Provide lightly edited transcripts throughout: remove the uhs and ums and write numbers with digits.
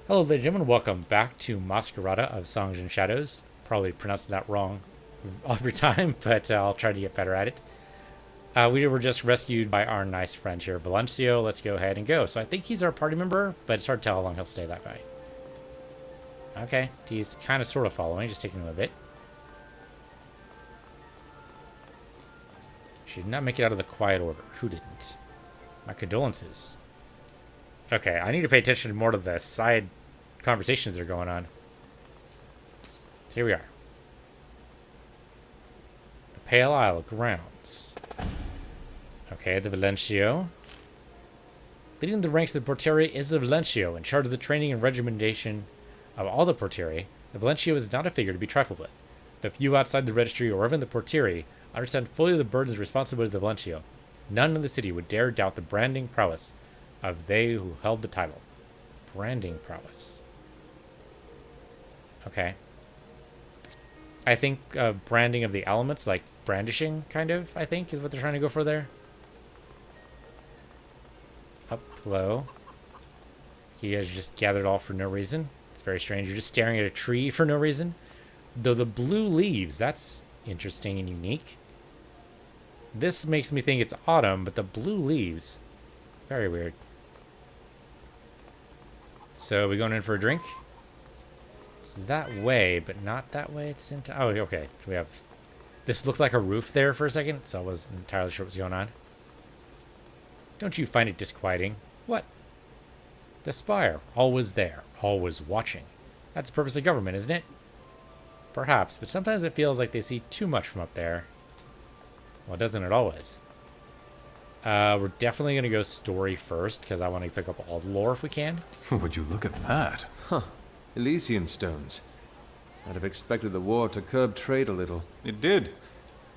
Hello, ladies and gentlemen. Welcome back to Masquerada of Songs and Shadows. Probably pronouncing that wrong every time, but I'll try to get better at it. We were just rescued by our nice friend here, Valencio. Let's go ahead and go. So I think he's our party member, but it's hard to tell how long he'll stay that way. Okay, he's kind of sort of following, just taking him a bit. She did not make it out of the quiet order. Who didn't? My condolences. Okay, I need to pay attention more to the side conversations that are going on. So here we are. The Pale Isle grounds. Okay, the Valencio. Leading the ranks of the Portieri is the Valencio, in charge of the training and regimentation of all the Portieri. The Valencio is not a figure to be trifled with. The few outside the registry or even the Portieri understand fully the burdens and responsibilities of the Valencio. None in the city would dare doubt the branding prowess of they who held the title. Branding prowess. Okay. I think branding of the elements, like brandishing, kind of, I think, is what they're trying to go for there. Up low. He has just gathered all for no reason. It's very strange. You're just staring at a tree for no reason. Though the blue leaves, that's interesting and unique. This makes me think it's autumn, but the blue leaves, very weird. So we going in for a drink? It's that way, but not that way at the same time. Oh, okay. So we have... This looked like a roof there for a second, so I wasn't entirely sure what was going on. Don't you find it disquieting? What? The spire. Always there. Always watching. That's the purpose of government, isn't it? Perhaps, but sometimes it feels like they see too much from up there. Well, doesn't it always? We're definitely going to go story first, because I want to pick up all the lore if we can. Would you look at that? Huh. Elysian stones. I'd have expected the war to curb trade a little. It did.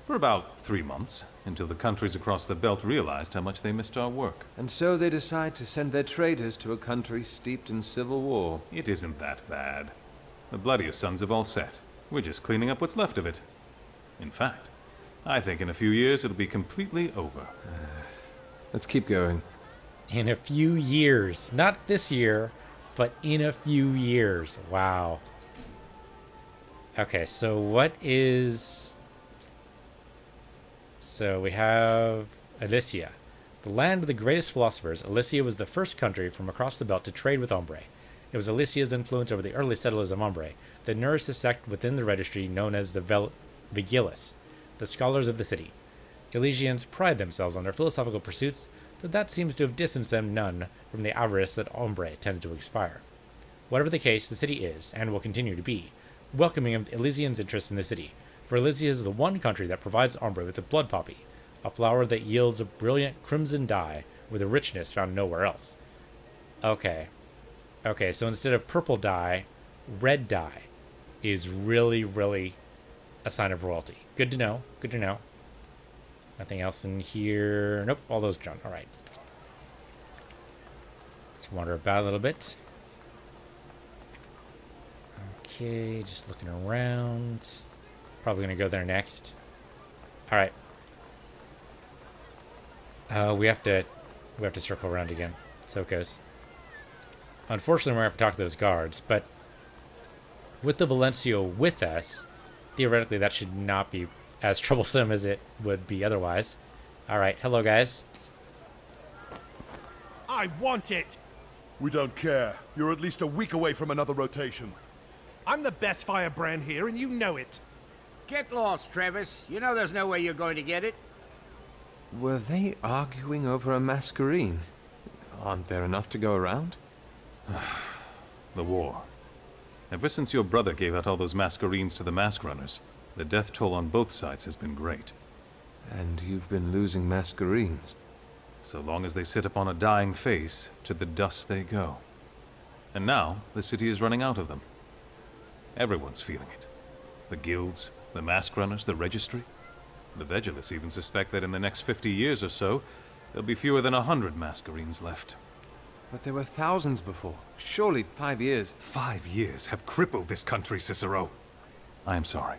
For about 3 months, until the countries across the belt realized how much they missed our work. And so they decide to send their traders to a country steeped in civil war. It isn't that bad. The bloodiest suns have all set. We're just cleaning up what's left of it. In fact, I think in a few years it'll be completely over. Let's keep going. In a few years. Not this year, but in a few years. Wow. Okay, so what is... So we have Elysia. The land of the greatest philosophers, Elysia was the first country from across the belt to trade with Ombre. It was Elysia's influence over the early settlers of Ombre that nourished the sect within the registry known as the Vigilis, the scholars of the city. Elysians pride themselves on their philosophical pursuits, but that seems to have distanced them none from the avarice that Ombre tended to inspire. Whatever the case, the city is, and will continue to be, welcoming of Elysians' interest in the city, for Elysia is the one country that provides Ombre with the blood poppy, a flower that yields a brilliant crimson dye with a richness found nowhere else. Okay, so instead of purple dye, red dye is really, really a sign of royalty. Good to know, good to know. Nothing else in here. Nope, all those junk. All right. Let's wander about a little bit. Okay, just looking around. Probably going to go there next. All right. We have to circle around again. So it goes. Unfortunately, we're going to have to talk to those guards, but with the Valencio with us, theoretically that should not be as troublesome as it would be otherwise. All right, hello guys. I want it! We don't care. You're at least a week away from another rotation. I'm the best firebrand here, and you know it. Get lost, Travis. You know there's no way you're going to get it. Were they arguing over a masquerine? Aren't there enough to go around? The war. Ever since your brother gave out all those masquerines to the mask runners, the death toll on both sides has been great. And you've been losing masquerines. So long as they sit upon a dying face, to the dust they go. And now, the city is running out of them. Everyone's feeling it. The guilds, the mask runners, the registry. The Vegilis even suspect that in the next 50 years or so, there'll be fewer than 100 masquerines left. But there were thousands before. Surely 5 years. 5 years have crippled this country, Cicero. I am sorry.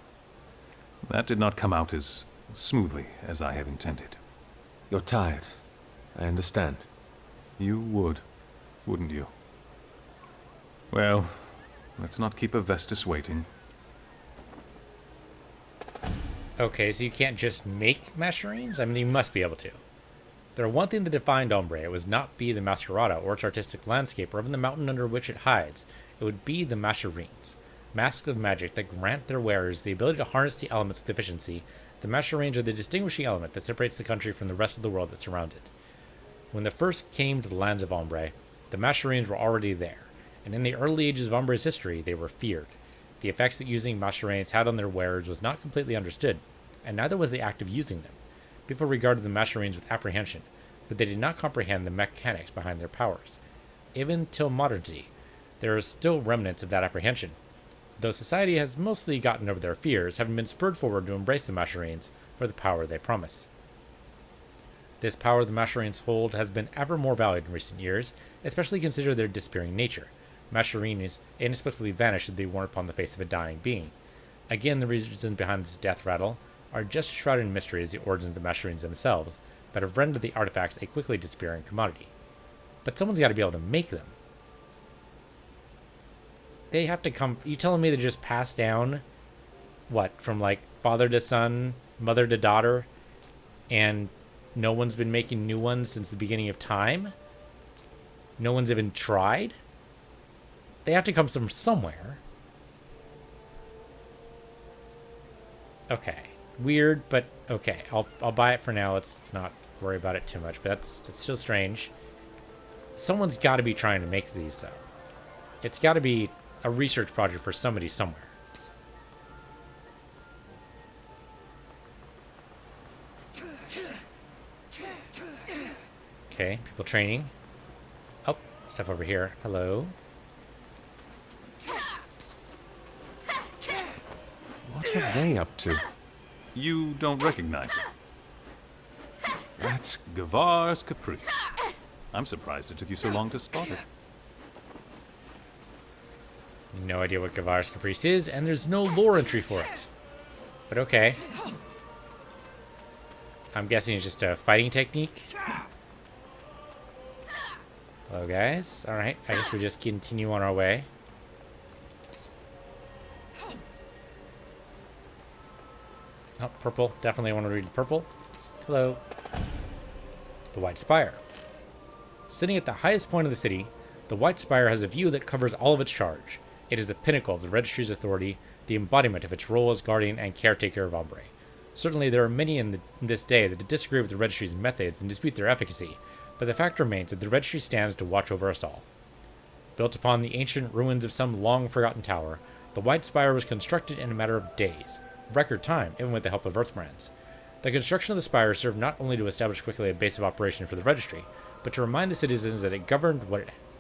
That did not come out as smoothly as I had intended. You're tired. I understand. You would, wouldn't you? Well, let's not keep a Vestus waiting. Okay, so you can't just make Masquerades? I mean, you must be able to. The one thing that defined Ombre was not be the Masquerada or its artistic landscape or even the mountain under which it hides. It would be the Masquerades, masks of magic that grant their wearers the ability to harness the elements with efficiency. The Masquerades are the distinguishing element that separates the country from the rest of the world that surrounds it. When they first came to the lands of Ombre, the Masquerades were already there, and in the early ages of Ombre's history, they were feared. The effects that using Masquerades had on their wearers was not completely understood, and neither was the act of using them. People regarded the Masquerades with apprehension, for they did not comprehend the mechanics behind their powers. Even till modernity, there are still remnants of that apprehension, though society has mostly gotten over their fears, having been spurred forward to embrace the Masquerades for the power they promise. This power the Masquerades hold has been ever more valued in recent years, especially considering their disappearing nature. Masquerades inexplicably vanish as they worn upon the face of a dying being. Again, the reasons behind this death rattle are just shrouded in mystery as the origins of the Masquerades themselves, but have rendered the artifacts a quickly disappearing commodity. But someone's got to be able to make them. They have to come. You telling me they just pass down, what, from like father to son, mother to daughter, and no one's been making new ones since the beginning of time? No one's even tried? They have to come from somewhere. Okay. Weird, but okay. I'll buy it for now. Let's not worry about it too much. But that's still strange. Someone's got to be trying to make these, though. It's got to be a research project for somebody somewhere. Okay, people training. Oh, stuff over here. Hello. What are they up to? You don't recognize it. That's Gavar's Caprice. I'm surprised it took you so long to spot it. No idea what Gavar's Caprice is, and there's no lore entry for it. But okay. I'm guessing it's just a fighting technique. Hello, guys. Alright, I guess we just continue on our way. Oh, purple. Definitely want to read purple. Hello. The White Spire. Sitting at the highest point of the city, the White Spire has a view that covers all of its charge. It is the pinnacle of the Registry's authority, the embodiment of its role as guardian and caretaker of Ombre. Certainly there are many in this day that disagree with the Registry's methods and dispute their efficacy, but the fact remains that the Registry stands to watch over us all. Built upon the ancient ruins of some long-forgotten tower, the White Spire was constructed in a matter of days. Record time, even with the help of Earthbrands. The construction of the spire served not only to establish quickly a base of operation for the Registry, but to remind the citizens that it governed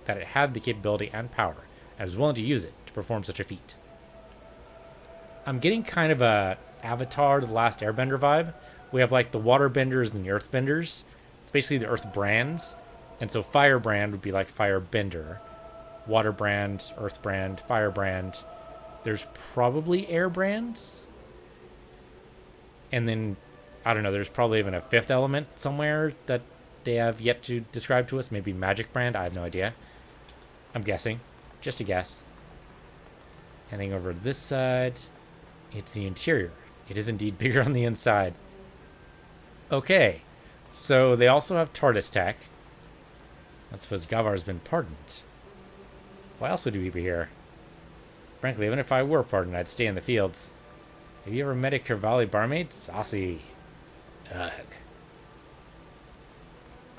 that it had the capability and power, and was willing to use it to perform such a feat. I'm getting kind of a Avatar: The Last Airbender vibe. We have like the waterbenders and the earthbenders. It's basically the Earthbrands, and so Firebrand would be like Firebender, Waterbrand, Earthbrand, Firebrand. There's probably Airbrands. And then, I don't know, there's probably even a fifth element somewhere that they have yet to describe to us. Maybe Magic Brand. I have no idea. I'm guessing. Just a guess. Anything over this side? It's the interior. It is indeed bigger on the inside. Okay. So they also have TARDIS tech. I suppose Gavar's been pardoned. Why else would he be here? Frankly, even if I were pardoned, I'd stay in the fields. Have you ever met a Kervali barmaid? Saucy. Ugh.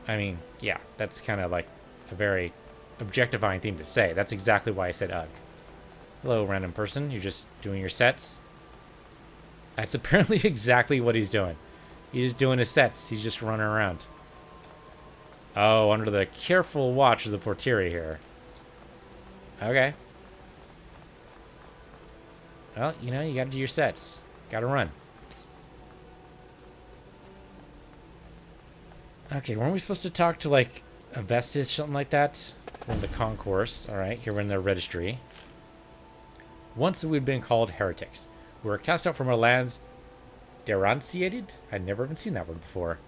I mean, yeah, that's kind of like a very objectifying thing to say. That's exactly why I said ugh. Hello, random person. You're just doing your sets? That's apparently exactly what he's doing. He's doing his sets. He's just running around. Oh, under the careful watch of the Portieri here. Okay. Well, you know, you gotta do your sets. Gotta run. Okay, weren't we supposed to talk to, like, a Vestis, something like that? We're in the concourse. Alright, here we're in the registry. Once we'd been called heretics. We were cast out from our lands. Deraciated? I'd never even seen that word before.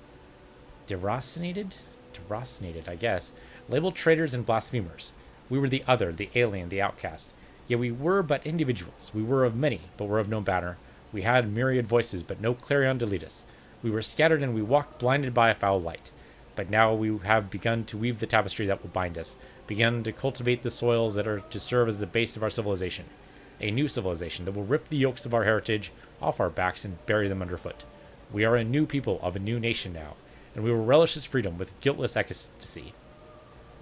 Deracinated? Deracinated, I guess. Labeled traitors and blasphemers. We were the other, the alien, the outcast. Yet we were but individuals. We were of many, but were of no banner. We had myriad voices, but no clarion to lead us. We were scattered and we walked blinded by a foul light. But now we have begun to weave the tapestry that will bind us, begun to cultivate the soils that are to serve as the base of our civilization. A new civilization that will rip the yokes of our heritage off our backs and bury them underfoot. We are a new people of a new nation now, and we will relish its freedom with guiltless ecstasy.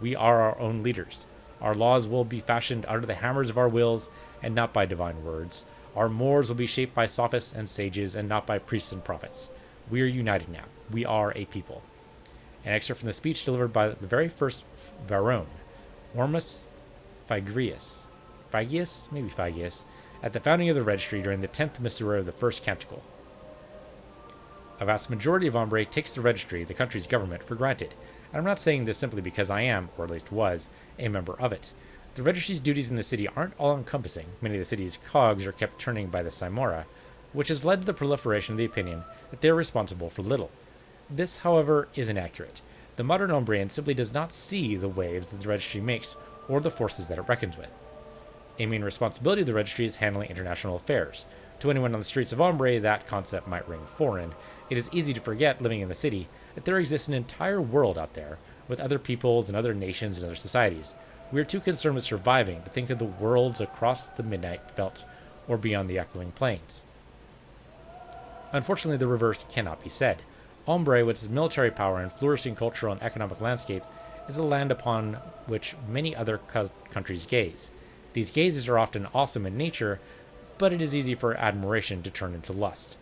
We are our own leaders. Our laws will be fashioned under the hammers of our wills and not by divine words. Our mores will be shaped by sophists and sages and not by priests and prophets. We are united now. We are a people. An excerpt from the speech delivered by the very first Varone, Ormus Phagrius, at the founding of the registry during the 10th Missouri of the first canticle. A vast majority of Ombre takes the registry, the country's government, for granted. And I'm not saying this simply because I am, or at least was, a member of it. The registry's duties in the city aren't all-encompassing. Many of the city's cogs are kept turning by the Simora, which has led to the proliferation of the opinion that they are responsible for little. This, however, is inaccurate. The modern Ombrian simply does not see the waves that the registry makes, or the forces that it reckons with. A main responsibility of the registry is handling international affairs. To anyone on the streets of Ombre, that concept might ring foreign. It is easy to forget, living in the city, that there exists an entire world out there, with other peoples and other nations and other societies. We are too concerned with surviving to think of the worlds across the Midnight Belt, or beyond the echoing plains. Unfortunately, the reverse cannot be said. Ombre, with its military power and flourishing cultural and economic landscapes, is a land upon which many other countries gaze. These gazes are often awesome in nature, but it is easy for admiration to turn into lust.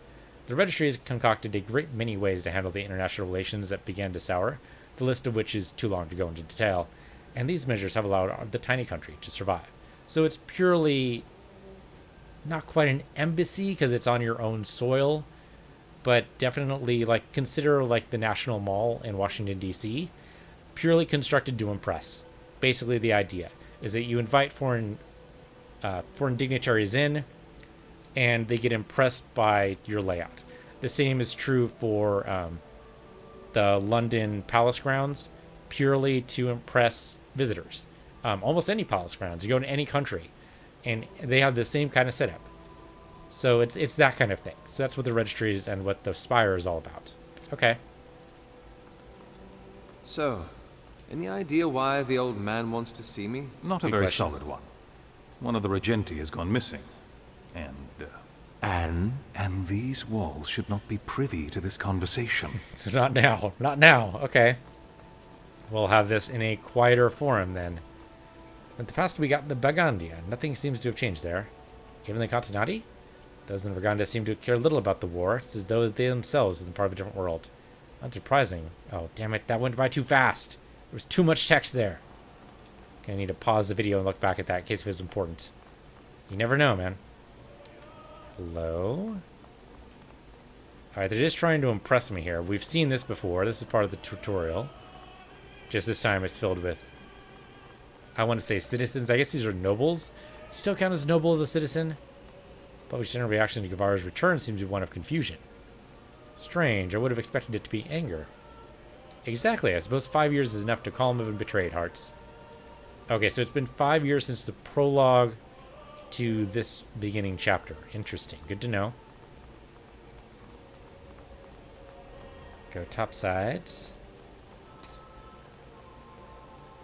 The registry has concocted a great many ways to handle the international relations that began to sour, the list of which is too long to go into detail, and these measures have allowed the tiny country to survive. So it's purely not quite an embassy because it's on your own soil, but definitely consider the National Mall in Washington, D.C., purely constructed to impress. Basically, the idea is that you invite foreign dignitaries in, and they get impressed by your layout. The same is true for the London Palace grounds, purely to impress visitors. Almost any palace grounds, you go to any country, and they have the same kind of setup. So it's that kind of thing. So that's what the registry is and what the Spire is all about. Okay. So, any idea why the old man wants to see me? Not a Good very question. solid one. One of the Regenti has gone missing. And these walls should not be privy to this conversation. So not now. Not now. Okay. We'll have this in a quieter forum then. In the past we got the Bagandia. Nothing seems to have changed there. Even the Continati? Those in the Baganda seem to care little about the war. It's as though they themselves are part of a different world. Unsurprising. Oh, damn it. That went by too fast. There was too much text there. Gonna need to pause the video and look back at that in case it was important. You never know, man. Hello? Alright, they're just trying to impress me here. We've seen this before. This is part of the tutorial. Just this time it's filled with, I want to say citizens. I guess these are nobles. Still count as noble as a citizen? Public's general reaction to Guevara's return seems to be one of confusion. Strange. I would have expected it to be anger. Exactly. I suppose 5 years is enough to call him of betrayed hearts. Okay, so it's been 5 years since the prologue to this beginning chapter. Interesting. Good to know. Go topside.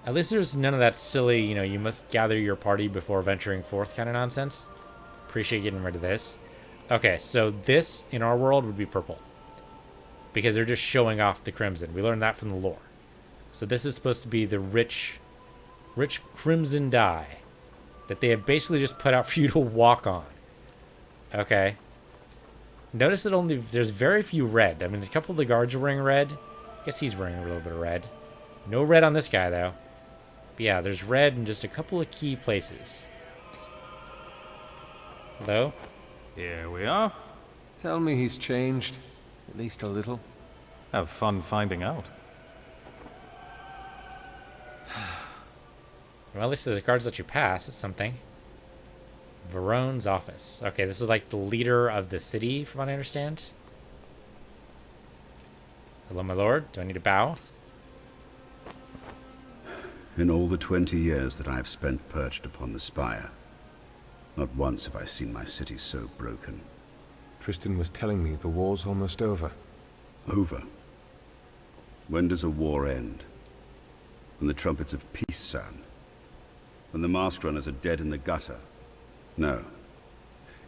At least there's none of that silly, you must gather your party before venturing forth kind of nonsense. Appreciate getting rid of this. Okay, so this, in our world, would be purple. Because they're just showing off the crimson. We learned that from the lore. So this is supposed to be the rich crimson dye that they have basically just put out for you to walk on. Okay. Notice that there's very few red. I mean, a couple of the guards are wearing red. I guess he's wearing a little bit of red. No red on this guy, though. But yeah, there's red in just a couple of key places. Hello? Here we are. Tell me he's changed. At least a little. Have fun finding out. Well, at least the cards let you pass. That's something. Verone's office. Okay, this is like the leader of the city, from what I understand. Hello, my lord. Do I need to bow? In all the 20 years that I have spent perched upon the spire, not once have I seen my city so broken. Tristan was telling me the war's almost over. Over? When does a war end? When the trumpets of peace sound? When the mask runners are dead in the gutter? No.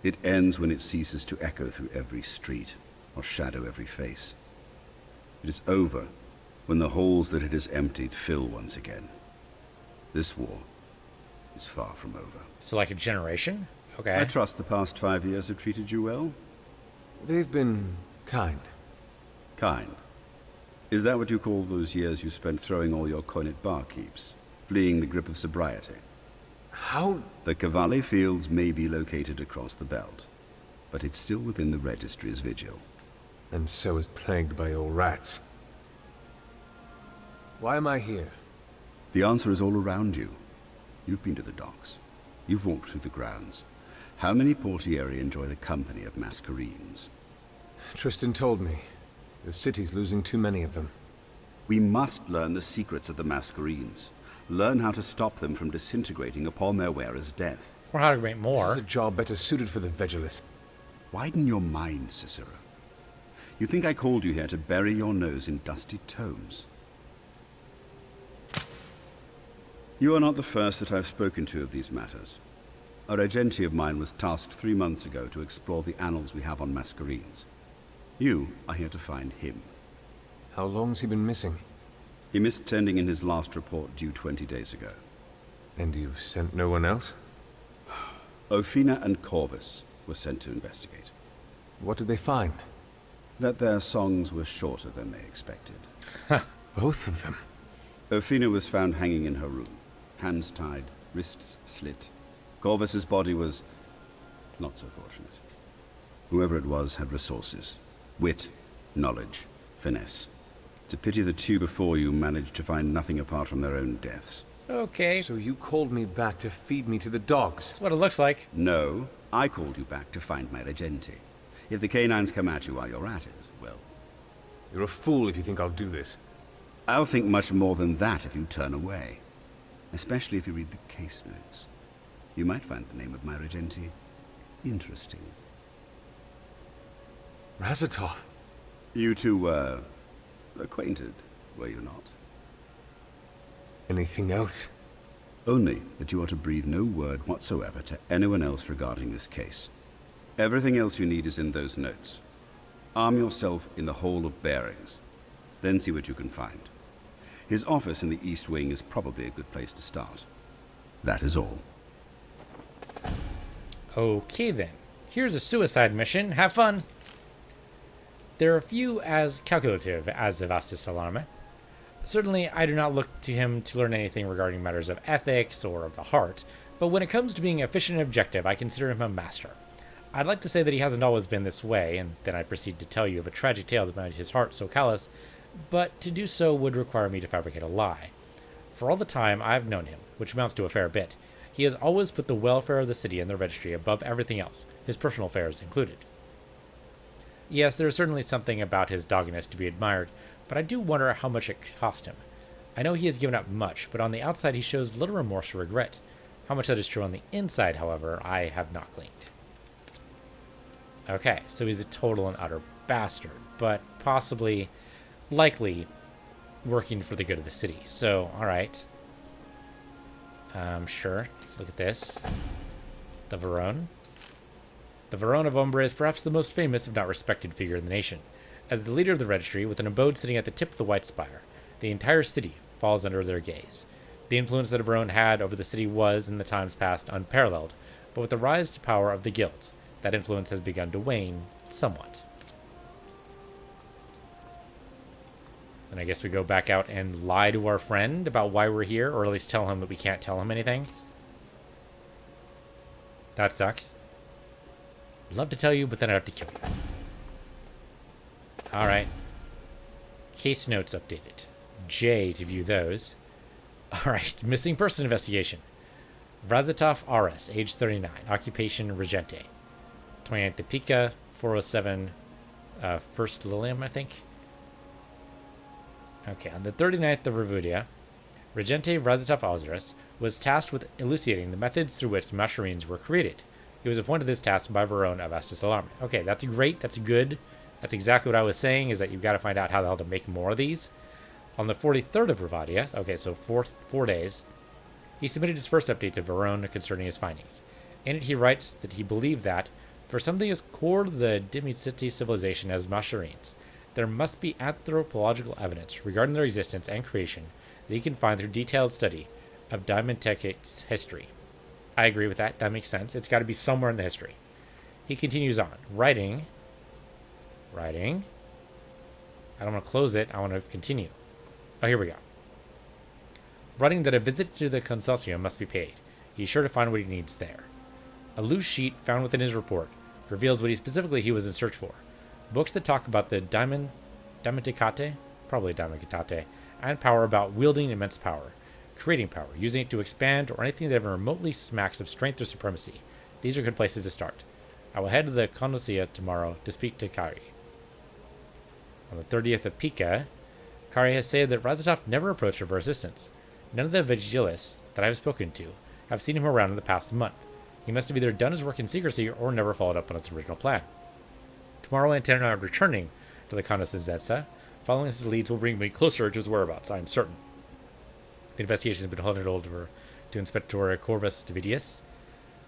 It ends when it ceases to echo through every street, or shadow every face. It is over when the halls that it has emptied fill once again. This war is far from over. So like a generation? Okay. I trust the past 5 years have treated you well? They've been kind. Kind. Is that what you call those years you spent throwing all your coin at barkeeps, fleeing the grip of sobriety? How? The Cavalli Fields may be located across the belt, but it's still within the Registry's vigil. And so is plagued by old rats. Why am I here? The answer is all around you. You've been to the docks. You've walked through the grounds. How many portieri enjoy the company of Masquerines? Tristan told me. The city's losing too many of them. We must learn the secrets of the Masquerines. Learn how to stop them from disintegrating upon their wearer's death. Or how to make This more. is a job better suited for the Vigilus. Widen your mind, Cicero. You think I called you here to bury your nose in dusty tomes? You are not the first that I've spoken to of these matters. A regente of mine was tasked 3 months ago to explore the annals we have on Masquerines. You are here to find him. How long's he been missing? He missed sending in his last report due 20 days ago. And you've sent no one else? Ophina and Corvus were sent to investigate. What did they find? That their songs were shorter than they expected. Both of them. Ophina was found hanging in her room, hands tied, wrists slit. Corvus's body was not so fortunate. Whoever it was had resources, wit, knowledge, finesse. It's a pity the two before you managed to find nothing apart from their own deaths. Okay. So you called me back to feed me to the dogs. That's what it looks like. No, I called you back to find my regente. If the canines come at you while you're at it, well, You're a fool if you think I'll do this. I'll think much more than that if you turn away. Especially if you read the case notes. You might find the name of my regente interesting. Razatov. You two were acquainted, were you not? Anything else? Only that you are to breathe no word whatsoever to anyone else regarding this case. Everything else you need is in those notes. Arm yourself in the Hall of Bearings. Then see what you can find. His office in the East Wing is probably a good place to start. That is all. Okay then. Here's a suicide mission. Have fun. There are few as calculative as Evastus Alarme. Certainly, I do not look to him to learn anything regarding matters of ethics or of the heart, but when it comes to being efficient and objective, I consider him a master. I'd like to say that he hasn't always been this way, and then I proceed to tell you of a tragic tale that made his heart so callous, but to do so would require me to fabricate a lie. For all the time I've known him, which amounts to a fair bit, he has always put the welfare of the city and the registry above everything else, his personal affairs included. Yes, there is certainly something about his dogginess to be admired, but I do wonder how much it cost him. I know he has given up much, but on the outside he shows little remorse or regret. How much that is true on the inside, however, I have not gleaned. Okay, so he's a total and utter bastard, but possibly, likely, working for the good of the city. So, alright. Sure. Look at this. The Varone. The Varone of Ombre is perhaps the most famous, if not respected, figure in the nation. As the leader of the registry, with an abode sitting at the tip of the White Spire, the entire city falls under their gaze. The influence that a Varone had over the city was, in the times past, unparalleled, but with the rise to power of the guilds, that influence has begun to wane somewhat. And I guess we go back out and lie to our friend about why we're here, or at least tell him that we can't tell him anything. That sucks. I'd love to tell you, but then I'd have to kill you. Alright. Case notes updated. J to view those. Alright, missing person investigation. Razatov Ares, age 39, occupation Regente. 29th Pica, 407, First Lilium, I think. Okay, on the 39th of Revudia, Regente Razatov Osiris was tasked with elucidating the methods through which the Masquerades were created. He was appointed this task by Varone of Estus Alarm. Okay, that's great. That's good. That's exactly what I was saying, is that you've got to find out how the hell to make more of these. On the 43rd of Ravadia, okay, so 4 days, he submitted his first update to Varone concerning his findings. In it, he writes that he believed that, for something as core to the Dimicity civilization as Masquerades, there must be anthropological evidence regarding their existence and creation that he can find through detailed study of Diamantec's history. I agree with that. That makes sense. It's got to be somewhere in the history. He continues on, writing. I don't want to close it. I want to continue. Oh, here we go. Writing that a visit to the Consortium must be paid. He's sure to find what he needs there. A loose sheet found within his report reveals what he was in search for. Books that talk about the Diamantecate, probably Diamantecate, and power about wielding immense power, creating power, using it to expand, or anything that even remotely smacks of strength or supremacy. These are good places to start. I will head to the Consortia tomorrow to speak to Kari. On the 30th of Pika, Kari has said that Razatov never approached her for assistance. None of the Vigilis that I have spoken to have seen him around in the past month. He must have either done his work in secrecy or never followed up on his original plan. Tomorrow I intend on returning to the Consortia. Following his leads will bring me closer to his whereabouts, I am certain. The investigation has been handed over to Inspector Corvus Davidius.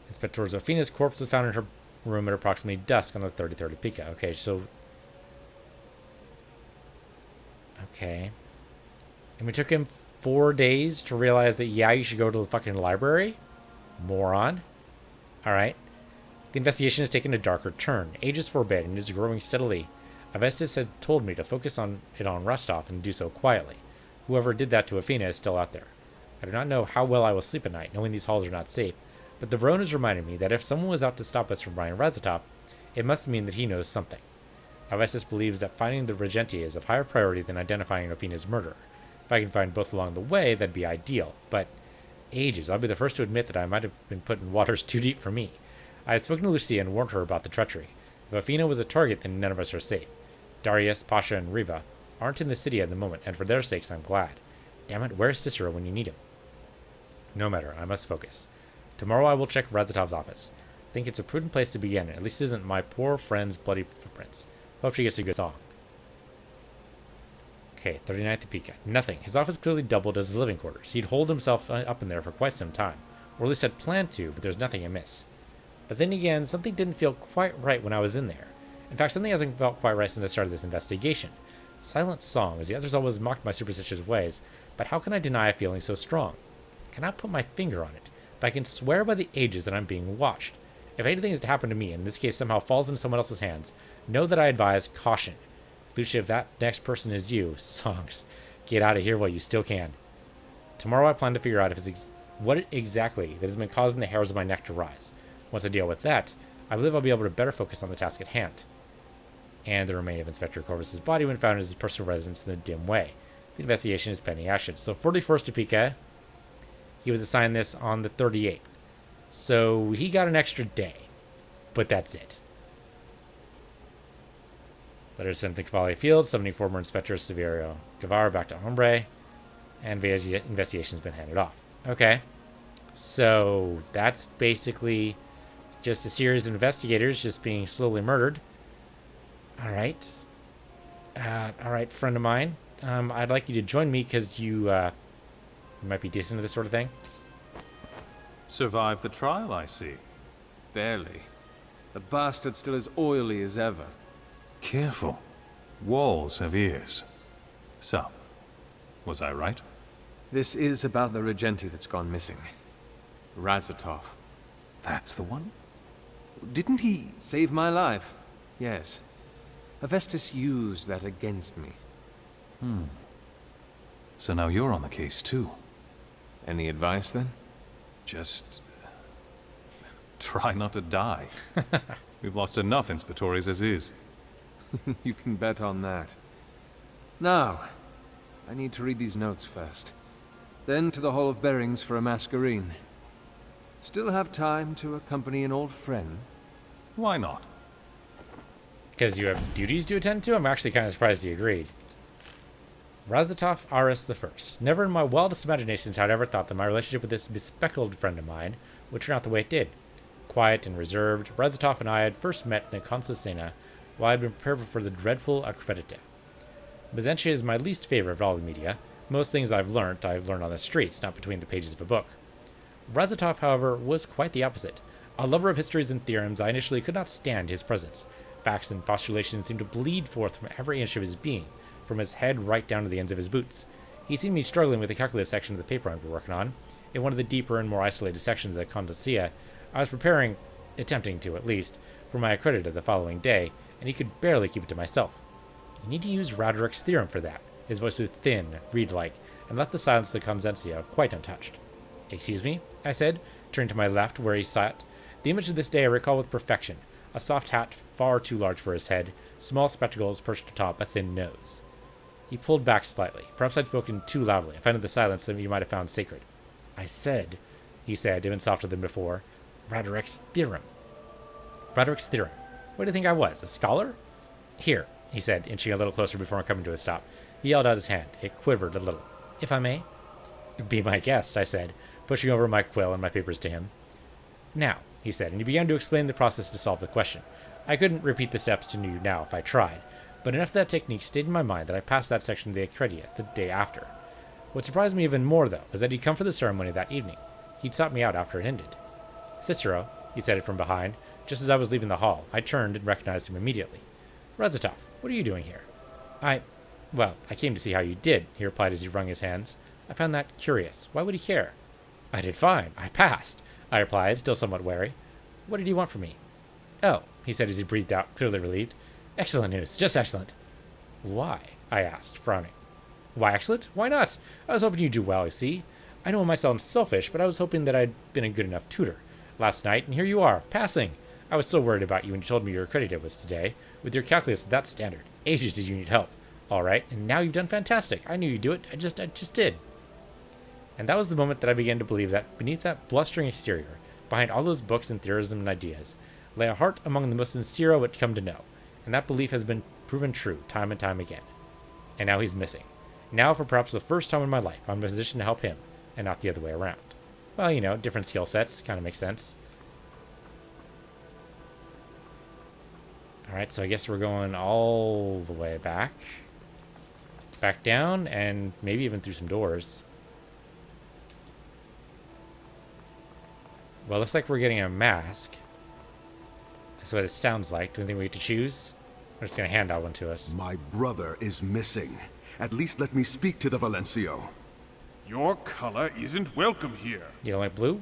Inspector Zofina's corpse was found in her room at approximately dusk on the 33rd of Pika. Okay, so... Okay. And we took him 4 days to realize that, yeah, you should go to the fucking library? Moron. Alright. The investigation has taken a darker turn. Age is forbid and is growing steadily. Avestus had told me to focus on it on Rostov and do so quietly. Whoever did that to Athena is still out there. I do not know how well I will sleep at night, knowing these halls are not safe, but the Veronas reminded me that if someone was out to stop us from buying Razatov, it must mean that he knows something. Avestus believes that finding the Regenti is of higher priority than identifying Athena's murderer. If I can find both along the way, that'd be ideal, but ages. I'll be the first to admit that I might have been put in waters too deep for me. I had spoken to Lucia and warned her about the treachery. If Athena was a target, then none of us are safe. Darius, Pasha, and Riva aren't in the city at the moment, and for their sakes I'm glad. Damn it, where's Cicero when you need him? No matter, I must focus. Tomorrow I will check Razatov's office. I think it's a prudent place to begin, at least it isn't my poor friend's bloody footprints. Hope she gets a good song. Okay, 39th of Pika. Nothing. His office clearly doubled as his living quarters. He'd holed himself up in there for quite some time, or at least had planned to, but there's nothing amiss. But then again, something didn't feel quite right when I was in there. In fact, something hasn't felt quite right since the start of this investigation. Silent song, as the others always mocked my superstitious ways, but how can I deny a feeling so strong? I cannot put my finger on it, but I can swear by the ages that I'm being watched. If anything is to happen to me, and in this case somehow falls into someone else's hands, know that I advise caution. Lucia, if that next person is you, songs, get out of here while you still can. Tomorrow I plan to figure out if it's what exactly that has been causing the hairs of my neck to rise. Once I deal with that, I believe I'll be able to better focus on the task at hand. And the remains of Inspector Corvus's body when found in his personal residence in the dim way. The investigation is pending action. So 41st of Pika, he was assigned this on the 38th. So he got an extra day. But that's it. Letter sent to Cavalli Field, summoning former Inspector Severio Guevara back to Hombre. And the investigation's been handed off. Okay. So that's basically just a series of investigators just being slowly murdered. All right. All right, friend of mine. I'd like you to join me because you might be decent at this sort of thing. Survived the trial, I see. Barely. The bastard's still as oily as ever. Careful. Walls have ears. So, was I right? This is about the Regenti that's gone missing. Razatov. That's the one? Didn't he... Saved my life. Yes. Avestus used that against me. So now you're on the case, too. Any advice, then? Just... try not to die. We've lost enough Inspectores as is. You can bet on that. Now, I need to read these notes first. Then to the Hall of Bearings for a masquerine. Still have time to accompany an old friend? Why not? Because you have duties to attend to? I'm actually kind of surprised you agreed. Razatov Aris the First. Never in my wildest imaginations had I ever thought that my relationship with this bespectacled friend of mine would turn out the way it did. Quiet and reserved, Razatov and I had first met in the Constantina while I had been prepared for the dreadful Akredite. Byzantia is my least favorite of all the media. Most things I've learned on the streets, not between the pages of a book. Razatov, however, was quite the opposite. A lover of histories and theorems, I initially could not stand his presence. Facts and postulations seemed to bleed forth from every inch of his being, from his head right down to the ends of his boots. He seemed to be struggling with the calculus section of the paper I was working on. In one of the deeper and more isolated sections of the Condacia, I was attempting to at least, for my accredited the following day, and he could barely keep it to myself. You need to use Roderick's theorem for that. His voice was thin, reed-like, and left the silence of the Constantia quite untouched. Excuse me, I said, turning to my left where he sat. The image of this day I recall with perfection. A soft hat far too large for his head, small spectacles perched atop a thin nose. He pulled back slightly. Perhaps I'd spoken too loudly, offended the silence that you might have found sacred. I said, he said, even softer than before, Roderick's theorem. Roderick's theorem. What do you think I was, a scholar? Here, he said, inching a little closer before coming to a stop. He held out his hand. It quivered a little. If I may? Be my guest, I said, pushing over my quill and my papers to him. Now, he said, and he began to explain the process to solve the question. I couldn't repeat the steps to you now if I tried, but enough of that technique stayed in my mind that I passed that section of the Accredia the day after. What surprised me even more, though, was that he'd come for the ceremony that evening. He'd sought me out after it ended. Cicero, he said it from behind. Just as I was leaving the hall, I turned and recognized him immediately. Razatov, what are you doing here? I came to see how you did, he replied as he wrung his hands. I found that curious. Why would he care? I did fine. I passed, I replied, still somewhat wary. What did he want from me? Oh, he said as he breathed out, clearly relieved. Excellent news. Just excellent. Why? I asked, frowning. Why excellent? Why not? I was hoping you'd do well, you see. I know it might sound selfish, but I was hoping that I'd been a good enough tutor last night, and here you are, passing. I was so worried about you when you told me your accredited was today. With your calculus at that standard, ages did you need help. All right, and now you've done fantastic. I knew you'd do it. I just did. And that was the moment that I began to believe that beneath that blustering exterior, behind all those books and theories and ideas, lay a heart among the most sincere I would come to know. And that belief has been proven true time and time again. And now he's missing. Now, for perhaps the first time in my life, I'm in a position to help him, and not the other way around. Well, you know, different skill sets. Kind of makes sense. Alright, so I guess we're going all the way back. Back down, and maybe even through some doors. Well, looks like we're getting a mask. That's what it sounds like. Do you think we get to choose? Or just going to hand out one to us? My brother is missing. At least let me speak to the Valencio. Your color isn't welcome here. You don't like blue?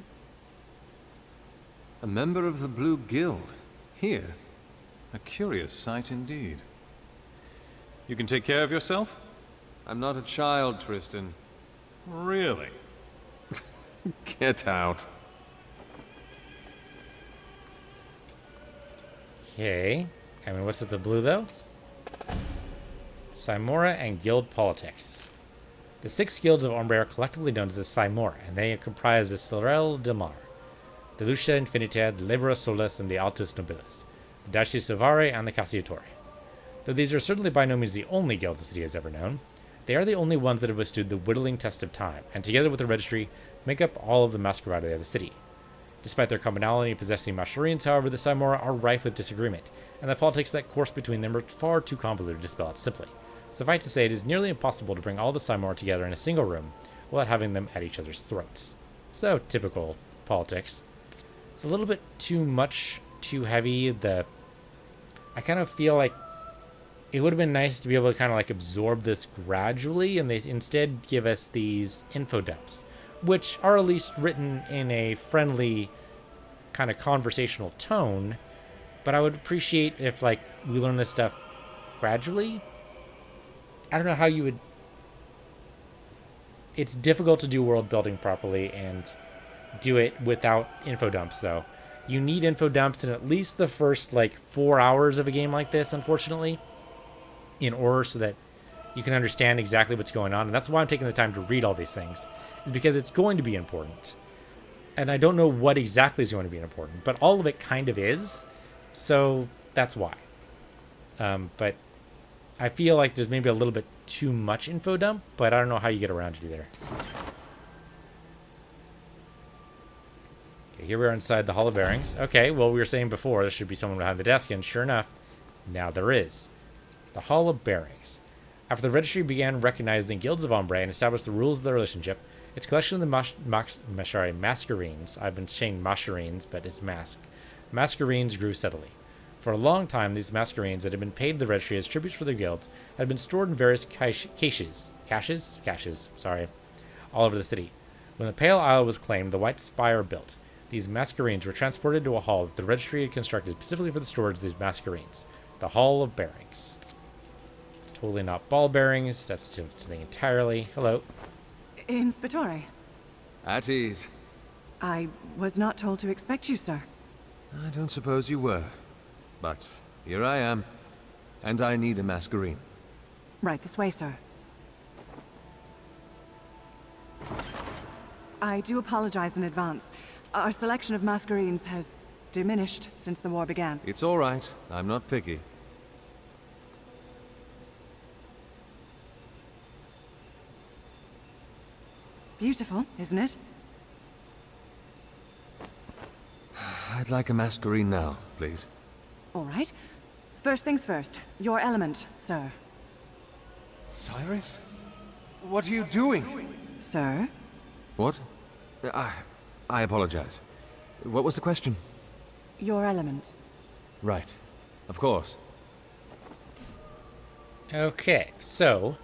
A member of the Blue Guild. Here. A curious sight indeed. You can take care of yourself? I'm not a child, Tristan. Really? Get out. Okay. I mean, what's with the blue, though? Simora and Guild Politics. The 6 guilds of Ombre are collectively known as the Simora, and they comprise the Sorel de Mar, the Lucia Infinita, the Libera Solis, and the Altus Nobilis, the Daci Sovare, and the Cassiatore. Though these are certainly by no means the only guilds the city has ever known, they are the only ones that have withstood the whittling test of time, and together with the registry, make up all of the Masquerada of the city. Despite their commonality in possessing Mascherines, however, the Simora are rife with disagreement, and the politics that course between them are far too convoluted to spell out simply. Suffice to say, it is nearly impossible to bring all the Simora together in a single room without having them at each other's throats. So, typical politics. It's a little bit too much, too heavy. I kind of feel like it would have been nice to be able to kind of like absorb this gradually, and they instead give us these info dumps, which are at least written in a friendly kind of conversational tone, but I would appreciate if like we learn this stuff gradually. I don't know how you would... It's difficult to do world building properly and do it without info dumps, though. You need info dumps in at least the first like 4 hours of a game like this, unfortunately, in order so that you can understand exactly what's going on. And that's why I'm taking the time to read all these things, is because it's going to be important. And I don't know what exactly is going to be important, but all of it kind of is. So that's why. But I feel like there's maybe a little bit too much info dump, but I don't know how you get around to do there. Okay, here we are inside the Hall of Bearings. Okay, well, we were saying before there should be someone behind the desk, and sure enough, now there is. The Hall of Bearings. After the registry began recognizing guilds of Ombre and established the rules of their relationship, its collection of the Masquerines, I've been saying Masquerines, but it's mask. Masquerines grew steadily. For a long time, these Masquerines that had been paid to the registry as tributes for their guilds had been stored in various caches, all over the city. When the Pale Isle was claimed, the White Spire built. These Masquerines were transported to a hall that the registry had constructed specifically for the storage of these Masquerines, the Hall of Bearings. Totally not ball bearings, that's the thing entirely. Hello. Inspectore. At ease. I was not told to expect you, sir. I don't suppose you were. But here I am, and I need a Masquerine. Right this way, sir. I do apologize in advance. Our selection of Masquerines has diminished since the war began. It's all right. I'm not picky. Beautiful, isn't it? I'd like a Masquerine now, please. All right. First things first. Your element, sir. Cyrus? What are you doing? Sir? What? I apologize. What was the question? Your element. Right. Of course. Okay, so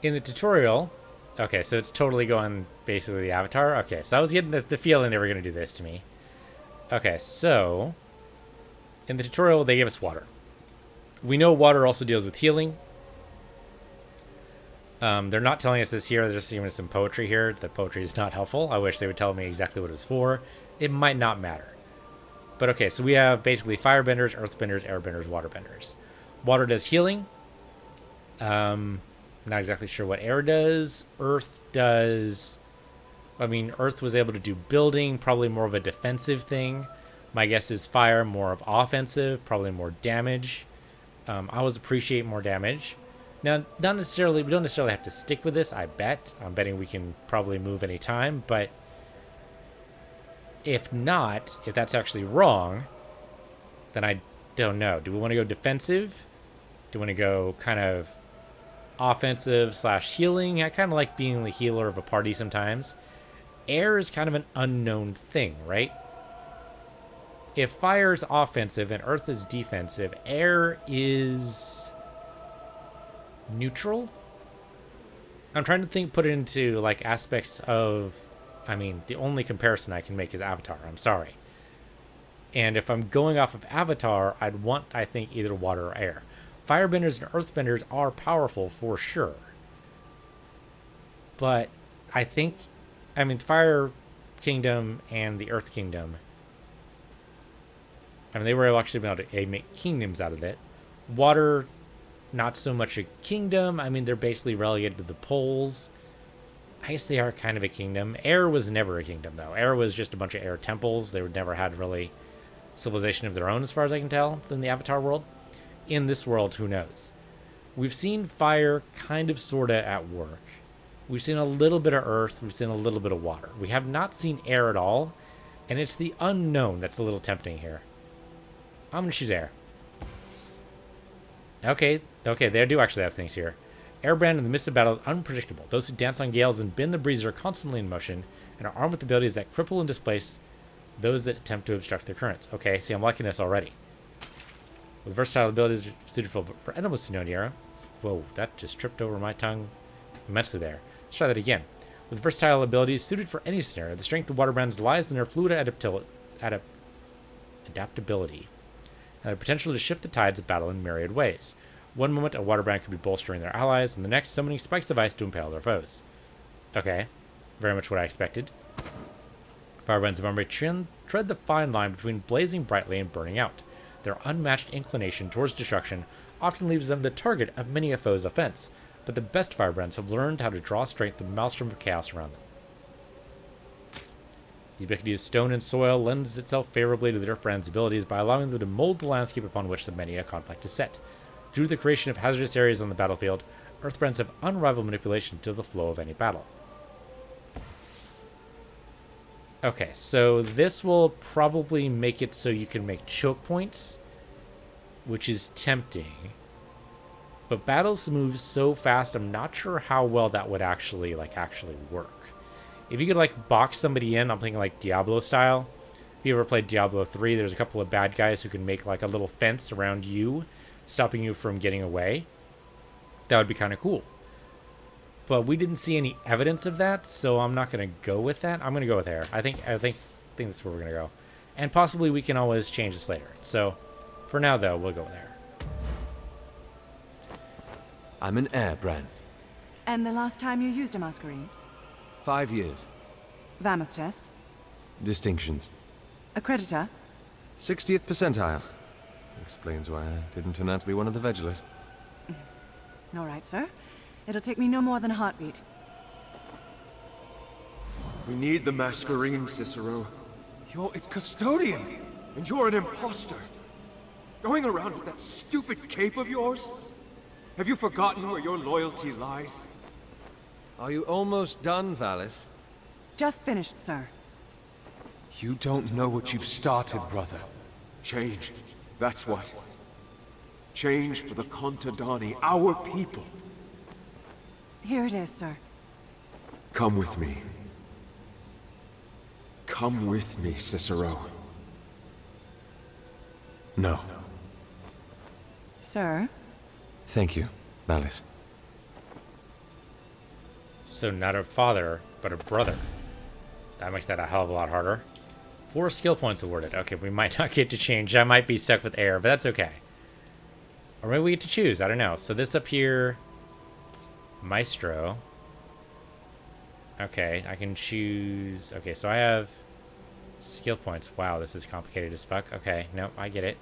in the tutorial, okay, so it's totally going basically the Avatar. Okay, so I was getting the feeling they were going to do this to me. Okay, so in the tutorial, they gave us water. We know water also deals with healing. They're not telling us this here. They're just giving us some poetry here. The poetry is not helpful. I wish they would tell me exactly what it was for. It might not matter. But okay, so we have basically firebenders, earthbenders, airbenders, waterbenders. Water does healing. Not exactly sure what air does. Earth does... I mean, Earth was able to do building, probably more of a defensive thing. My guess is fire, more of offensive, probably more damage. I always appreciate more damage. Now, not necessarily, we don't necessarily have to stick with this, I bet. I'm betting we can probably move any time, but if not, if that's actually wrong, then I don't know. Do we want to go defensive? Do we want to go kind of offensive / healing? I kind of like being the healer of a party sometimes. Air is kind of an unknown thing, right? If fire is offensive and earth is defensive, air is neutral. I'm trying to put it into like aspects of, I mean, the only comparison I can make is Avatar. I'm sorry. And if I'm going off of Avatar, I'd want, I think, either water or air. Firebenders and earthbenders are powerful for sure. But I think, I mean, Fire Kingdom and the Earth Kingdom, I mean, they were actually able to make kingdoms out of it. Water, not so much a kingdom. I mean, they're basically relegated to the poles. I guess they are kind of a kingdom. Air was never a kingdom, though. Air was just a bunch of air temples. They never had really civilization of their own, as far as I can tell, in the Avatar world. In this world, who knows? We've seen fire kind of, sort of at work. We've seen a little bit of earth. We've seen a little bit of water. We have not seen air at all, and it's the unknown that's a little tempting here. I'm going to choose air. Okay, they do actually have things here. Airbrand in the midst of battle is unpredictable. Those who dance on gales and bend the breeze are constantly in motion and are armed with abilities that cripple and displace those that attempt to obstruct their currents. Okay, see, I'm liking this already. With versatile abilities suited for any scenario. Whoa, that just tripped over my tongue immensely there. Let's try that again. With versatile abilities suited for any scenario, the strength of waterbrands lies in their fluid adaptability and the potential to shift the tides of battle in myriad ways. One moment, a waterbrand could be bolstering their allies, and the next, summoning spikes of ice to impale their foes. Okay, very much what I expected. Firebrands of Ombre tread the fine line between blazing brightly and burning out. Their unmatched inclination towards destruction often leaves them the target of many a foe's offense, but the best firebrands have learned how to draw strength from the maelstrom of chaos around them. The ubiquity of stone and soil lends itself favorably to the Earthbrand's abilities by allowing them to mold the landscape upon which the many a conflict is set. Due to the creation of hazardous areas on the battlefield, Earthbounds have unrivaled manipulation to the flow of any battle. Okay, so this will probably make it so you can make choke points, which is tempting. But battles move so fast, I'm not sure how well that would actually work. If you could like box somebody in, I'm thinking like Diablo style. If you ever played Diablo 3, there's a couple of bad guys who can make like a little fence around you, stopping you from getting away. That would be kind of cool. But we didn't see any evidence of that, so I'm not going to go with that. I'm going to go with air. I think that's where we're going to go. And possibly we can always change this later. So for now, though, we'll go with air. I'm an air brand. And the last time you used a masquerade? 5 years. Vamus tests? Distinctions. Accreditor? 60th percentile. Explains why I didn't turn out to be one of the Vegulus. All right, sir. It'll take me no more than a heartbeat. We need the Masquerade, Cicero. You're its custodian, and you're an imposter. Going around with that stupid cape of yours? Have you forgotten where your loyalty lies? Are you almost done, Valis? Just finished, sir. You don't know what you've started, brother. Change. That's what. Change for the Contadani, our people. Here it is, sir. Come with me. Come with me, Cicero. No. Sir? Thank you, Valis. So not a father, but a brother. That makes that a hell of a lot harder. 4 skill points awarded. Okay, we might not get to change. I might be stuck with air, but that's okay. Or maybe we get to choose. I don't know. So this up here... Maestro. Okay, I can choose... Okay, so I have... skill points. Wow, this is complicated as fuck. Okay, nope, I get it.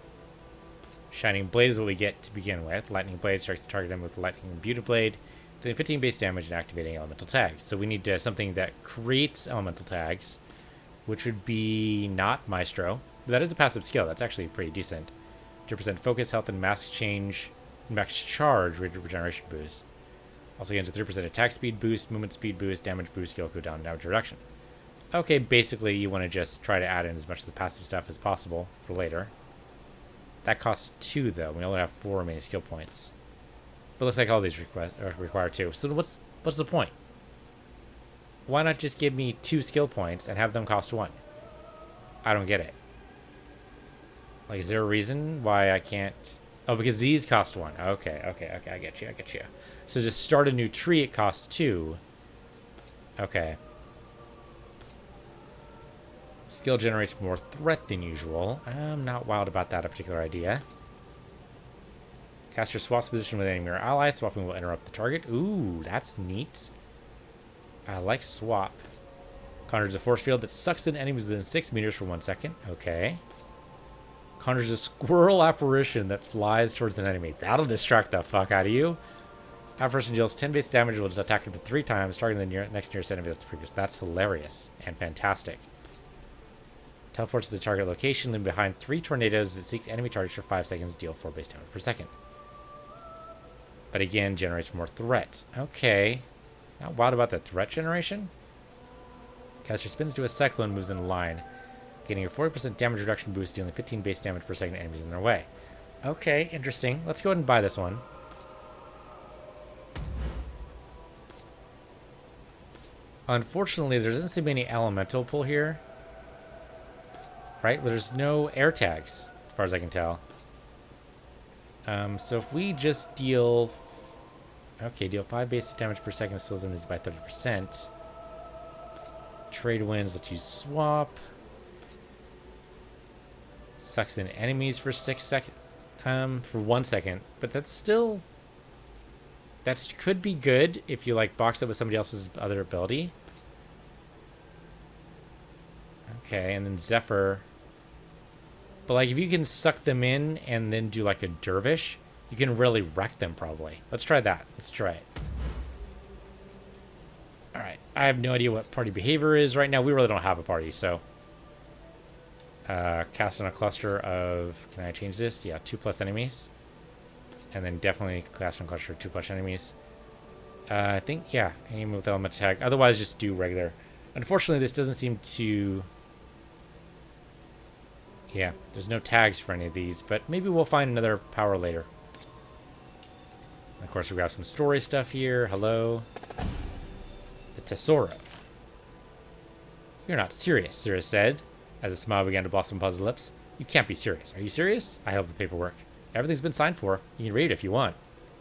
Shining Blade is what we get to begin with. Lightning Blade strikes the target with Lightning Imbued Blade, doing 15 base damage and activating elemental tags. So we need something that creates elemental tags, which would be not Maestro. But that is a passive skill. That's actually pretty decent. 2% focus, health, and max charge regeneration boost. Also gains a 3% attack speed boost, movement speed boost, damage boost, skill cooldown, damage reduction. Okay, basically you want to just try to add in as much of the passive stuff as possible for later. That costs 2, though. We only have 4 remaining skill points. But it looks like all these require 2. So what's the point? Why not just give me 2 skill points and have them cost 1? I don't get it. Like, is there a reason why I can't... Oh, because these cost 1. Okay, I get you. So just start a new tree, it costs 2. Okay. Skill generates more threat than usual. I'm not wild about that particular idea. Caster swaps position with any mirror ally. Swapping will interrupt the target. Ooh, that's neat. I like swap. Conjures a force field that sucks in enemies within 6 meters for 1 second. Okay. Conjures a squirrel apparition that flies towards an enemy. That'll distract the fuck out of you. Apparition deals 10 base damage, will attack him 3 times, targeting the next nearest enemy as the previous. That's hilarious and fantastic. Teleports to the target location, leaving behind 3 tornadoes that seeks enemy targets for 5 seconds, deal 4 base damage per second. But again, generates more threat. Okay. Not wild about the threat generation. Caster spins to a cyclone, moves in a line, getting a 40% damage reduction boost, dealing 15 base damage per second to enemies in their way. Okay, interesting. Let's go ahead and buy this one. Unfortunately, there doesn't seem to be any elemental pull here. Right? Well, there's no air tags, as far as I can tell. So if we just deal... Okay, deal 5 base damage per second, slows enemies by 30%. Trade wins, let you swap. Sucks in enemies for 6 seconds. For 1 second. But that's still... That could be good if you, like, box it with somebody else's other ability. Okay, and then Zephyr... But, like, if you can suck them in and then do, like, a dervish, you can really wreck them, probably. Let's try that. Let's try it. Alright. I have no idea what party behavior is right now. We really don't have a party, so... cast on a cluster of... Can I change this? Yeah, 2+ enemies. And then definitely cast on a cluster of 2+ enemies. I think, yeah, aim with element tag. Otherwise, just do regular. Unfortunately, this doesn't seem to... Yeah, there's no tags for any of these, but maybe we'll find another power later. Of course, we grab some story stuff here. Hello. The Tesoro. You're not serious, Cirrus said, as a smile began to blossom upon his lips. You can't be serious. Are you serious? I held the paperwork. Everything's been signed for. You can read it if you want.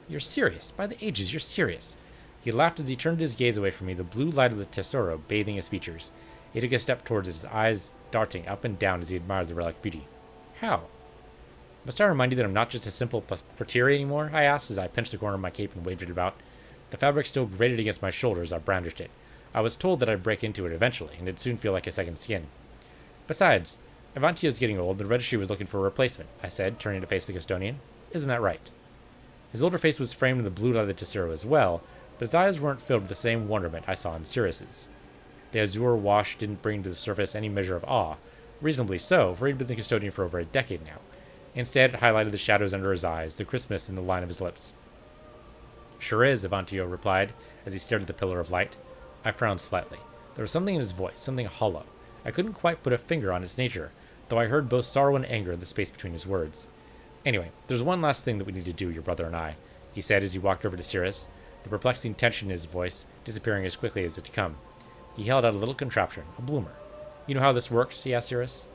You're serious. By the ages, you're serious. He laughed as he turned his gaze away from me, the blue light of the Tesoro bathing his features. He took a step towards it, his eyes darting up and down as he admired the relic beauty. How? Must I remind you that I'm not just a simple portiere anymore? I asked as I pinched the corner of my cape and waved it about. The fabric still grated against my shoulders as I brandished it. I was told that I'd break into it eventually, and it'd soon feel like a second skin. Besides, Avantio's getting old. The registry was looking for a replacement, I said, turning to face the custodian. Isn't that right? His older face was framed in the blue light of the Tesoro as well, but his eyes weren't filled with the same wonderment I saw in Cirrus's. The azure wash didn't bring to the surface any measure of awe, reasonably so, for he'd been the custodian for over a decade now. Instead, it highlighted the shadows under his eyes, the crispness in the line of his lips. Sure is, Avantio replied, as he stared at the pillar of light. I frowned slightly. There was something in his voice, something hollow. I couldn't quite put a finger on its nature, though I heard both sorrow and anger in the space between his words. Anyway, there's one last thing that we need to do, your brother and I, he said as he walked over to Cirrus, the perplexing tension in his voice disappearing as quickly as it had come. He held out a little contraption, a bloomer. You know how this works? He asked Cirrus.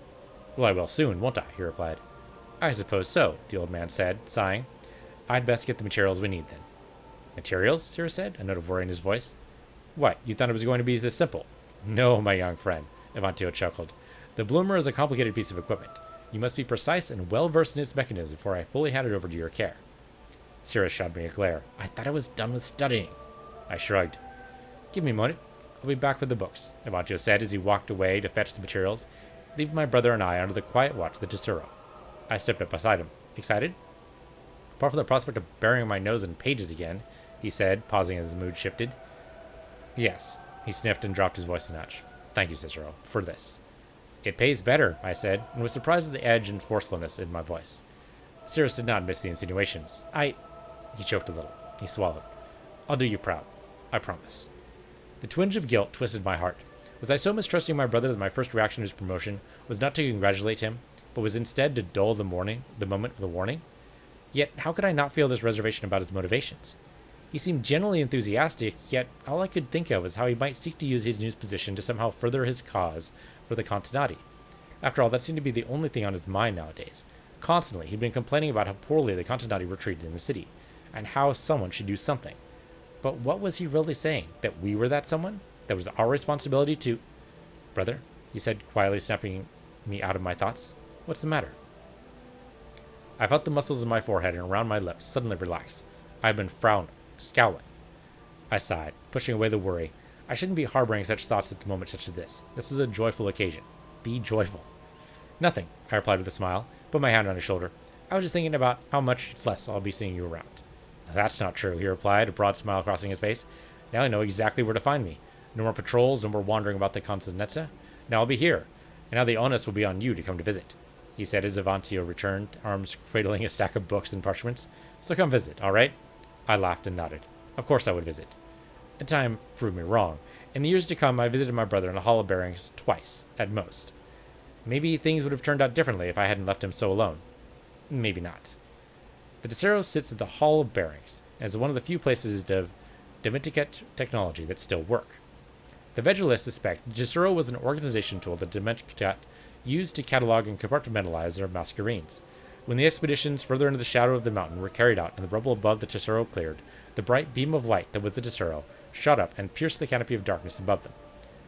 Well, I will soon, won't I? He replied. I suppose so, the old man said, sighing. I'd best get the materials we need, then. Materials? Cirrus said, a note of worry in his voice. What, you thought it was going to be this simple? No, my young friend, Avantio chuckled. The bloomer is a complicated piece of equipment. You must be precise and well-versed in its mechanism before I fully hand it over to your care. Cirrus shot me a glare. I thought I was done with studying. I shrugged. Give me a moment. I'll be back with the books, Avantio said as he walked away to fetch the materials, leaving my brother and I under the quiet watch of the Tesoro. I stepped up beside him. Excited? Apart from the prospect of burying my nose in pages again, he said, pausing as his mood shifted. Yes, he sniffed and dropped his voice a notch. Thank you, Cicero, for this. It pays better, I said, and was surprised at the edge and forcefulness in my voice. Cirrus did not miss the insinuations. He choked a little. He swallowed. I'll do you proud. I promise. The twinge of guilt twisted my heart. Was I so mistrusting my brother that my first reaction to his promotion was not to congratulate him, but was instead to dull the moment with a warning? Yet, how could I not feel this reservation about his motivations? He seemed genuinely enthusiastic, yet all I could think of was how he might seek to use his new position to somehow further his cause for the Continati. After all, that seemed to be the only thing on his mind nowadays. Constantly, he'd been complaining about how poorly the Continati were treated in the city, and how someone should do something. But what was he really saying? That we were that someone? That was our responsibility to... Brother, he said, quietly snapping me out of my thoughts. What's the matter? I felt the muscles in my forehead and around my lips suddenly relax. I had been frowning, scowling. I sighed, pushing away the worry. I shouldn't be harboring such thoughts at a moment such as this. This was a joyful occasion. Be joyful. Nothing, I replied with a smile, put my hand on his shoulder. I was just thinking about how much less I'll be seeing you around. That's not true, he replied, a broad smile crossing his face. Now I know exactly where to find me. No more patrols, no more wandering about the Continenza. Now I'll be here, and now the onus will be on you to come to visit, he said as Avantio returned, arms cradling a stack of books and parchments. So come visit, all right? I laughed and nodded. Of course I would visit. And time proved me wrong. In the years to come, I visited my brother in the Hall of Bearings twice, at most. Maybe things would have turned out differently if I hadn't left him so alone. Maybe not. The Tesoro sits at the Hall of Bearings, as one of the few places of Dementicat technology that still work. The Vegulists suspect the Tesoro was an organization tool that Dementicat used to catalog and compartmentalize their Masquerades. When the expeditions further into the shadow of the mountain were carried out and the rubble above the Tesoro cleared, the bright beam of light that was the Tesoro shot up and pierced the canopy of darkness above them.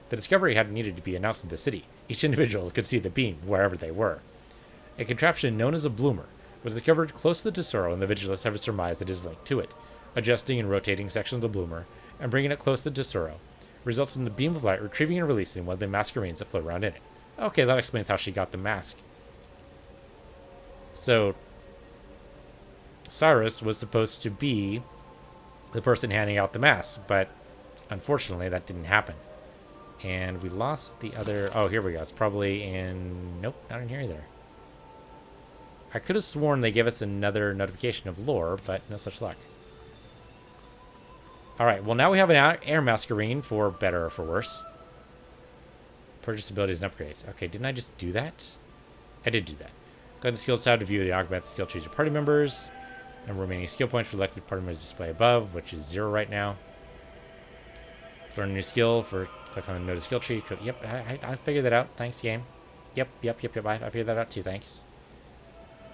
The discovery hadn't needed to be announced in the city. Each individual could see the beam wherever they were. A contraption known as a bloomer was discovered close to the Tesoro, and the Vigilists have surmised that it is linked to it. Adjusting and rotating sections of the bloomer and bringing it close to the Tesoro results in the beam of light retrieving and releasing one of the Masquerades that float around in it. Okay, that explains how she got the mask. So, Cyrus was supposed to be the person handing out the mask, but unfortunately that didn't happen. And we lost the other... Oh, here we go. It's probably in... Nope, not in here either. I could have sworn they gave us another notification of lore, but no such luck. Alright, well now we have an air masquerine for better or for worse. Purchase abilities and upgrades. Okay, didn't I just do that? I did do that. Go to the skills tab to view the augment skill trees of party members. And remaining skill points for elected party members display above, which is 0 right now. Learn a new skill for click on the notice skill tree. Yep, I figured that out. Thanks, game. Yep. I figured that out too. Thanks.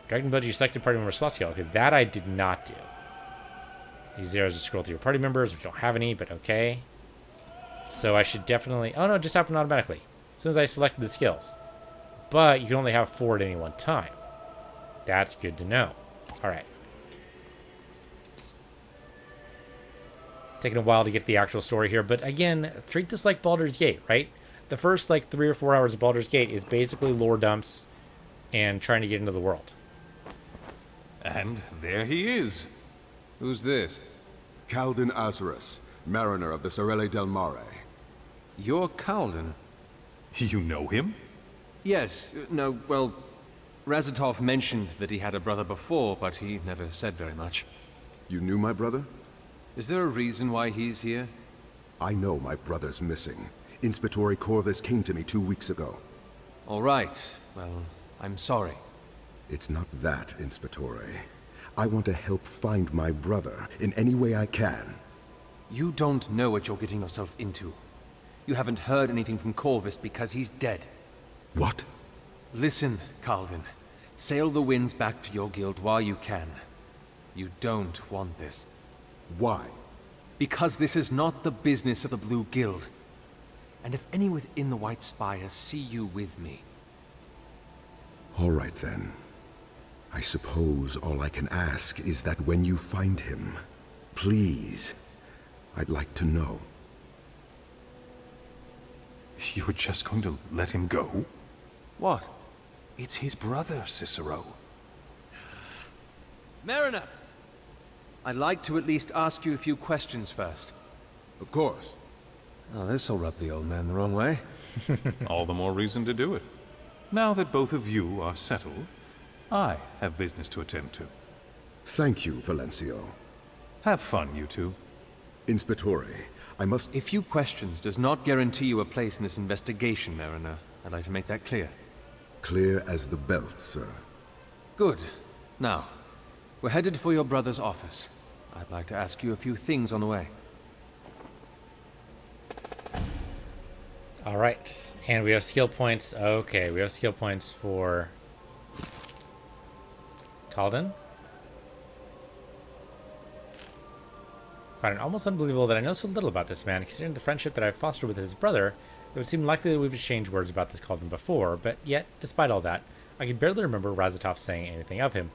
Drag and build your selected party member slot skill. Okay, that I did not do. Use zeros to scroll through your party members. We don't have any, but okay. So I should definitely... Oh, no, it just happened automatically. As soon as I selected the skills. But you can only have 4 at any one time. That's good to know. All right. Taking a while to get the actual story here, but again, treat this like Baldur's Gate, right? The first, 3 or 4 hours of Baldur's Gate is basically lore dumps and trying to get into the world. And there he is. Who's this? Calden Azarus, mariner of the Sorelle del Mare. You're Calden? You know him? Yes. No, well, Razatov mentioned that he had a brother before, but he never said very much. You knew my brother? Is there a reason why he's here? I know my brother's missing. Inspector Corvus came to me 2 weeks ago. All right. Well, I'm sorry. It's not that, Inspector. I want to help find my brother in any way I can. You don't know what you're getting yourself into. You haven't heard anything from Corvus because he's dead. What? Listen, Calden. Sail the winds back to your guild while you can. You don't want this. Why? Because this is not the business of the Blue Guild. And if any within the White Spire see you with me... All right then. I suppose all I can ask is that when you find him, please, I'd like to know. You're just going to let him go? What? It's his brother, Cicero. Mariner! I'd like to at least ask you a few questions first. Of course. Oh, this'll rub the old man the wrong way. All the more reason to do it. Now that both of you are settled, I have business to attend to. Thank you, Valencio. Have fun, you two. Inspector, I must... A few questions does not guarantee you a place in this investigation, Mariner. I'd like to make that clear. Clear as the belt, sir. Good. Now, we're headed for your brother's office. I'd like to ask you a few things on the way. All right, and we have skill points. Okay, we have skill points for Calden. I find it almost unbelievable that I know so little about this man, considering the friendship that I've fostered with his brother. It would seem likely that we've exchanged words about this Calden before, but yet, despite all that, I can barely remember Razatov saying anything of him.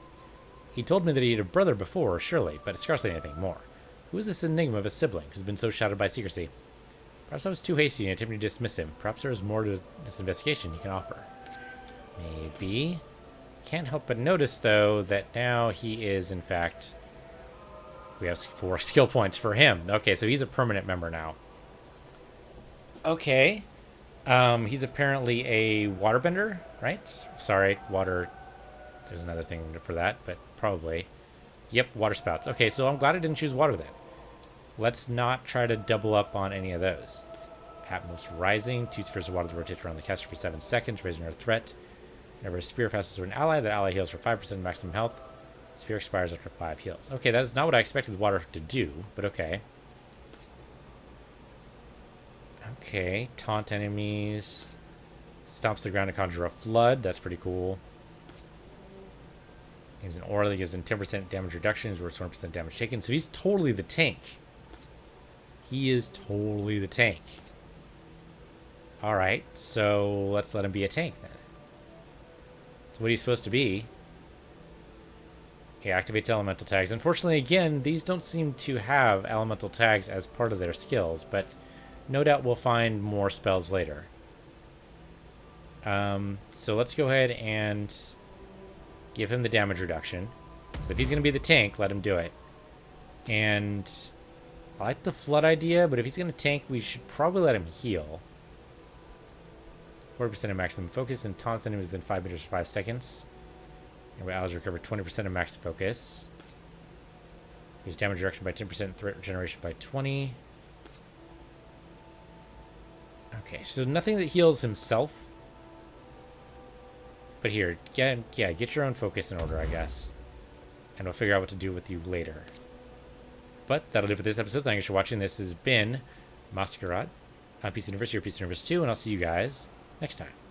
He told me that he had a brother before, surely, but scarcely anything more. Who is this enigma of a sibling who's been so shadowed by secrecy? Perhaps I was too hasty in attempting to dismiss him. Perhaps there is more to this investigation he can offer. Maybe. Can't help but notice, though, that now he is, in fact... We have 4 skill points for him. Okay, so he's a permanent member now. Okay. He's apparently a waterbender, right? Sorry, water... There's another thing for that, but probably. Yep, water spouts. Okay, so I'm glad I didn't choose water then. Let's not try to double up on any of those. Atmos Rising. 2 spheres of water that rotate around the caster for 7 seconds, raising our threat. Whenever a sphere passes through an ally, that ally heals for 5% maximum health. Sphere expires after 5 heals. Okay, that is not what I expected the water to do, but okay. Okay, taunt enemies. Stomps the ground to conjure a flood. That's pretty cool. He's an aura that gives him 10% damage reduction. He's worth 20% damage taken. So he's totally the tank. He is totally the tank. Alright, so let's let him be a tank then. That's what he's supposed to be. He activates elemental tags. Unfortunately, again, these don't seem to have elemental tags as part of their skills, but no doubt we'll find more spells later. So let's go ahead and give him the damage reduction. So if he's going to be the tank, let him do it. And I like the flood idea, but if he's going to tank, we should probably let him heal. 40% of maximum focus and taunts enemies within 5 meters for 5 seconds. And we always recover 20% of max focus. Increase damage reduction by 10%, threat regeneration by 20. Okay, so nothing that heals himself. But here, get your own focus in order, I guess. And we'll figure out what to do with you later. But that'll do it for this episode. Thanks for watching. This has been Masquerada on Piece of the Universe, your Piece of the Universe 2, and I'll see you guys next time.